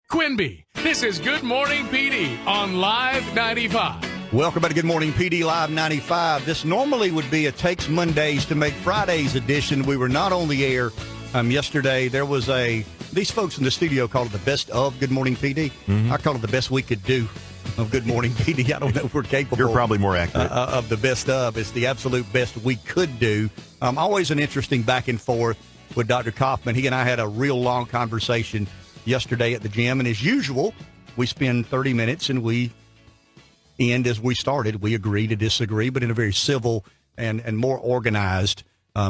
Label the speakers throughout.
Speaker 1: Quinby. This is Good Morning PD on Live 95.
Speaker 2: Welcome back to Good Morning PD Live 95. This normally would be a Takes Mondays to Make Fridays edition. We were not on the air yesterday. There was these folks in the studio called it the best of Good Morning PD. Mm-hmm. I call it the best we could do of Good Morning PD. I don't know if we're capable.
Speaker 3: You're probably more accurate.
Speaker 2: Of the best of. It's the absolute best we could do. Always an interesting back and forth with Dr. Kaufman. He and I had a real long conversation yesterday at the gym. And as usual, we spend 30 minutes and we end as we started. We agree to disagree, but in a very civil and more organized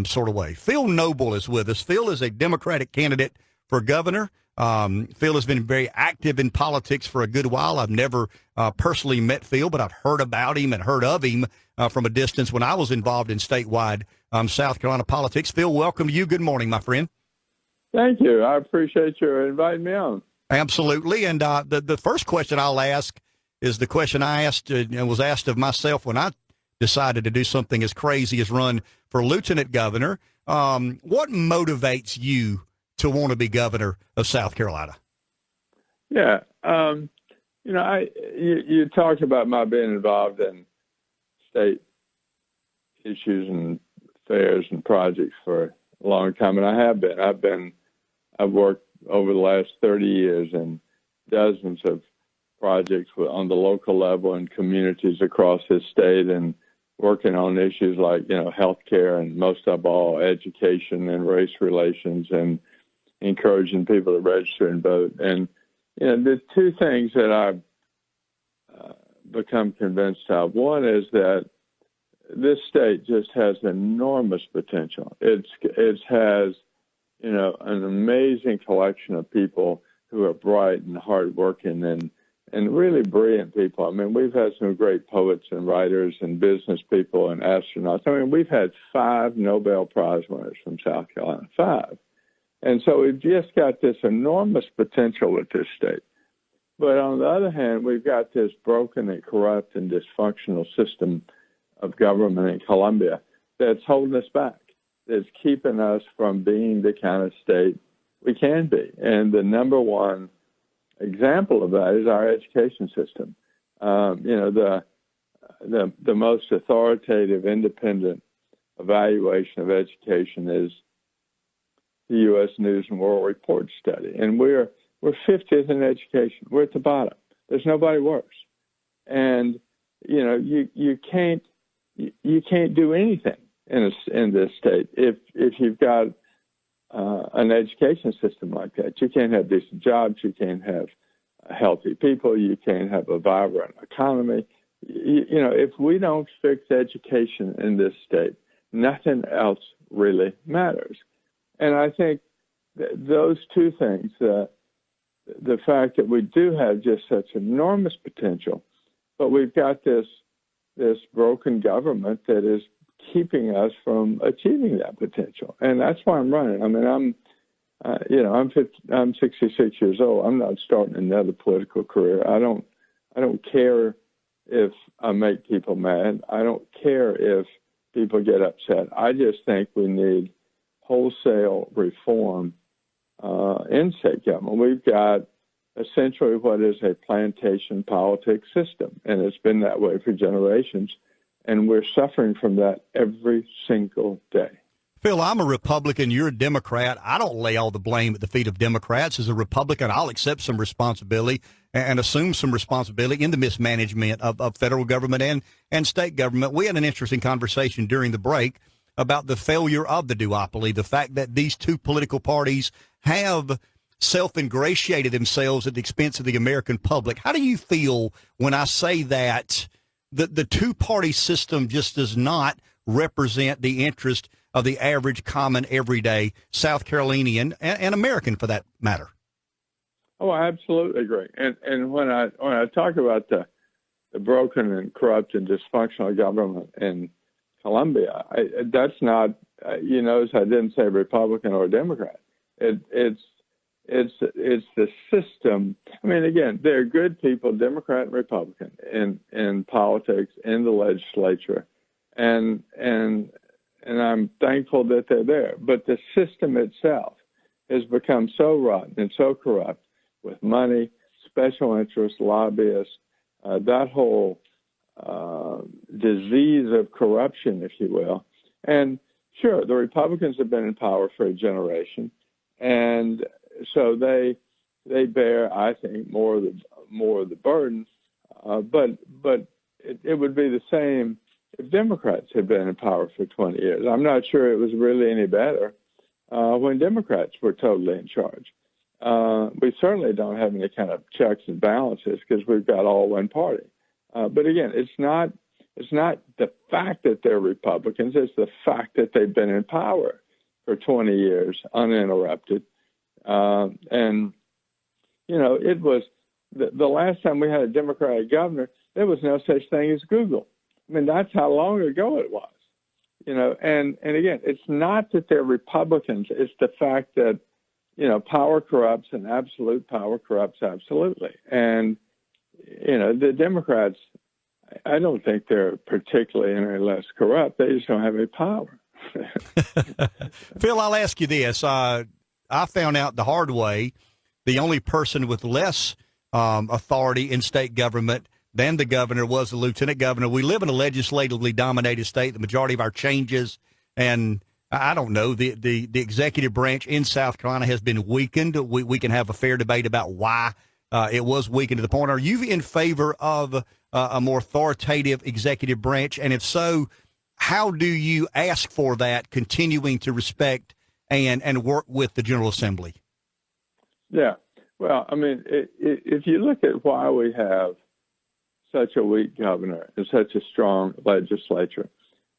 Speaker 2: sort of way. Phil Noble is with us. Phil is a Democratic candidate for governor. Phil has been very active in politics for a good while. I've never personally met Phil, but I've heard about him and heard of him from a distance when I was involved in statewide South Carolina politics. Phil, welcome to you. Good morning, my friend.
Speaker 4: Thank you. I appreciate you inviting me on.
Speaker 2: Absolutely. And the first question I'll ask is the question I asked and was asked of myself when I decided to do something as crazy as run for lieutenant governor. What motivates you to want to be governor of South Carolina?
Speaker 4: Yeah. You talked about my being involved in state issues and affairs and projects for a long time, and I have been. I've worked over the last 30 years in dozens of projects on the local level in communities across this state, and working on issues like, healthcare and most of all education and race relations, and encouraging people to register and vote. And there's two things that I've become convinced of. One is that this state just has enormous potential. It has an amazing collection of people who are bright and hardworking and really brilliant people. I mean, we've had some great poets and writers and business people and astronauts. I mean, we've had 5 Nobel Prize winners from South Carolina, 5. And so we've just got this enormous potential with this state. But on the other hand, we've got this broken and corrupt and dysfunctional system of government in Columbia that's holding us back. That's keeping us from being the kind of state we can be. And the number one example of that is our education system. The most authoritative, independent evaluation of education is the U.S. News and World Report study, and we're 50th in education. We're at the bottom. There's nobody worse. And you can't do anything in this state if you've got an education system like that. You can't have decent jobs. You can't have healthy people. You can't have a vibrant economy. If we don't fix education in this state, nothing else really matters. And I think those two things, the fact that we do have just such enormous potential, but we've got this broken government that is keeping us from achieving that potential. And that's why I'm running. I mean, I'm 66 years old. I'm not starting another political career. I don't care if I make people mad. I don't care if people get upset. I just think we need wholesale reform in state government. We've got essentially what is a plantation politics system, and it's been that way for generations. And we're suffering from that every single day.
Speaker 2: Phil, I'm a Republican. You're a Democrat. I don't lay all the blame at the feet of Democrats. As a Republican, I'll accept some responsibility and assume some responsibility in the mismanagement of federal government and state government. We had an interesting conversation during the break about the failure of the duopoly, the fact that these two political parties have self-ingratiated themselves at the expense of the American public. How do you feel when I say that the two-party system just does not represent the interest of the average, common, everyday South Carolinian and American, for that matter?
Speaker 4: Oh, I absolutely agree. And when I talk about the broken and corrupt and dysfunctional government in Columbia, that's not, you notice I didn't say Republican or Democrat. It's the system. I mean, again, there are good people, Democrat and Republican, in politics, in the legislature, and I'm thankful that they're there. But the system itself has become so rotten and so corrupt. with money, special interests, lobbyists, that whole disease of corruption, if you will. And sure, the Republicans have been in power for a generation, and so they bear, I think, more of the burden. But it would be the same if Democrats had been in power for 20 years. I'm not sure it was really any better when Democrats were totally in charge. We certainly don't have any kind of checks and balances because we've got all one party. But again, it's not the fact that they're Republicans. It's the fact that they've been in power for 20 years uninterrupted. And, you know, it was the last time we had a Democratic governor, there was no such thing as Google. I mean, that's how long ago it was, you know. And again, it's not that they're Republicans. It's the fact that, you know, power corrupts and absolute power corrupts absolutely. And, you know, the Democrats, I don't think they're particularly any less corrupt. They just don't have any power.
Speaker 2: Phil, I'll ask you this. I found out the hard way, the only person with less authority in state government than the governor was the lieutenant governor. We live in a legislatively dominated state. The majority of our changes, and I don't know, the executive branch in South Carolina has been weakened. We can have a fair debate about why it was weakened to the point. Are you in favor of a more authoritative executive branch? And if so, how do you ask for that, continuing to respect and work with the General Assembly?
Speaker 4: Yeah. Well, I mean, if you look at why we have such a weak governor and such a strong legislature,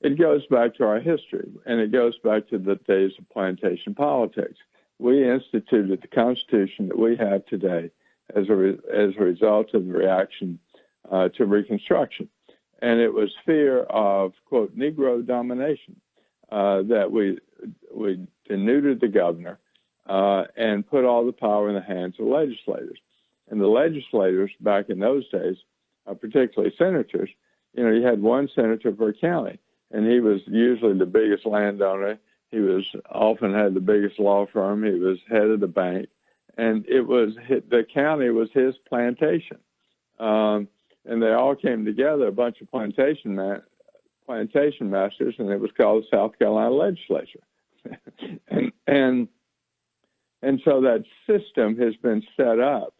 Speaker 4: it goes back to our history, and it goes back to the days of plantation politics. We instituted the Constitution that we have today as a result of the reaction to Reconstruction. And it was fear of, quote, Negro domination that we denuded the governor and put all the power in the hands of legislators. And the legislators back in those days, particularly senators, you know, you had one senator per county, and he was usually the biggest landowner. He was often had the biggest law firm. He was head of the bank, and the county was his plantation. And they all came together, a bunch of plantation masters, and it was called the South Carolina Legislature. and so that system has been set up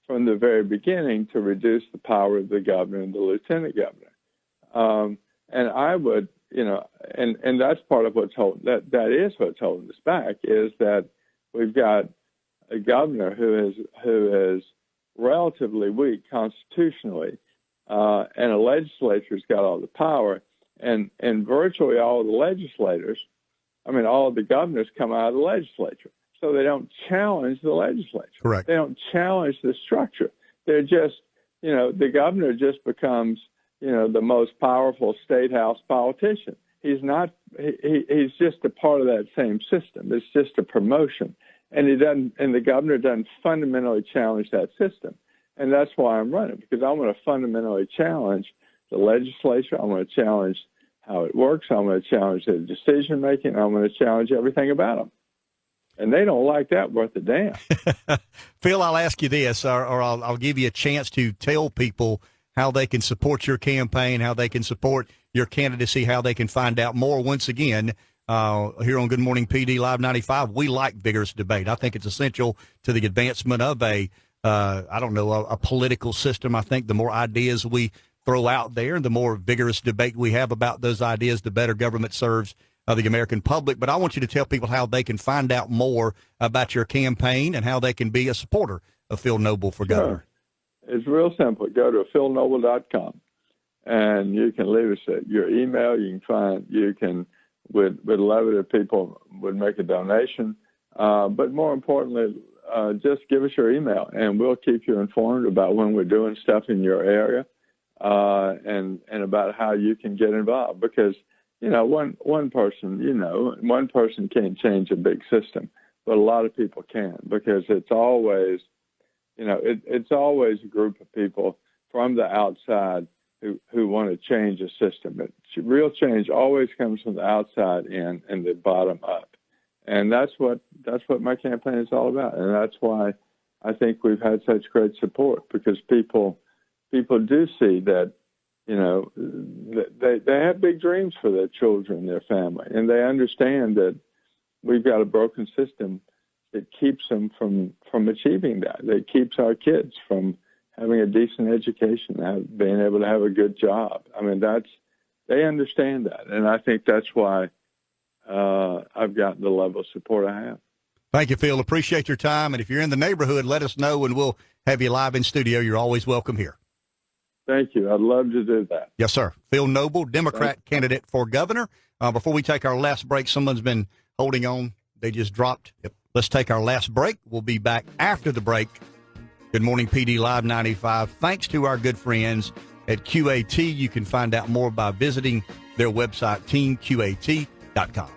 Speaker 4: from the very beginning to reduce the power of the governor and the lieutenant governor. And I would, you know, and that's part of what's holding that is what's holding us back, is that we've got a governor who is relatively weak constitutionally, and a legislature's got all the power, and virtually all of the legislators, I mean, all of the governors come out of the legislature. So they don't challenge the legislature.
Speaker 2: Correct.
Speaker 4: They don't challenge the structure. They're just, you know, the governor just becomes, you know, the most powerful state house politician. He's not, he's just a part of that same system. It's just a promotion. And the governor doesn't fundamentally challenge that system. And that's why I'm running, because I want to fundamentally challenge the legislature. I want to challenge how it works. I want to challenge the decision making. I want to challenge everything about them. And they don't like that worth a damn.
Speaker 2: Phil, I'll ask you this, or I'll give you a chance to tell people how they can support your campaign, how they can support your candidacy, how they can find out more. Once again, here on Good Morning PD Live 95, we like vigorous debate. I think it's essential to the advancement of a political system. I think the more ideas we throw out there, the more vigorous debate we have about those ideas, the better government serves the American public. But I want you to tell people how they can find out more about your campaign and how they can be a supporter of Phil Noble for governor.
Speaker 4: It's real simple. Go to philnoble.com, and you can leave us your email. You can would love it if people would make a donation. But more importantly, just give us your email, and we'll keep you informed about when we're doing stuff in your area, and about how you can get involved. Because, you know, one person can't change a big system, but a lot of people can, because it's always, you know, it's always a group of people from the outside who want to change a system. Real change always comes from the outside in and the bottom up. And that's what my campaign is all about. And that's why I think we've had such great support because people do see that, you know, they have big dreams for their children, their family, and they understand that we've got a broken system that keeps them from achieving that. That keeps our kids from having a decent education, being able to have a good job. I mean, they understand that, and I think that's why I've gotten the level of support I have.
Speaker 2: Thank you, Phil. Appreciate your time, and if you're in the neighborhood, let us know, and we'll have you live in studio. You're always welcome here.
Speaker 4: Thank you. I'd love to do that.
Speaker 2: Yes, sir. Phil Noble, Democrat candidate for governor. Before we take our last break, someone's been holding on. They just dropped. Yep. Let's take our last break. We'll be back after the break. Good Morning PD Live 95. Thanks to our good friends at QAT. You can find out more by visiting their website, teamqat.com.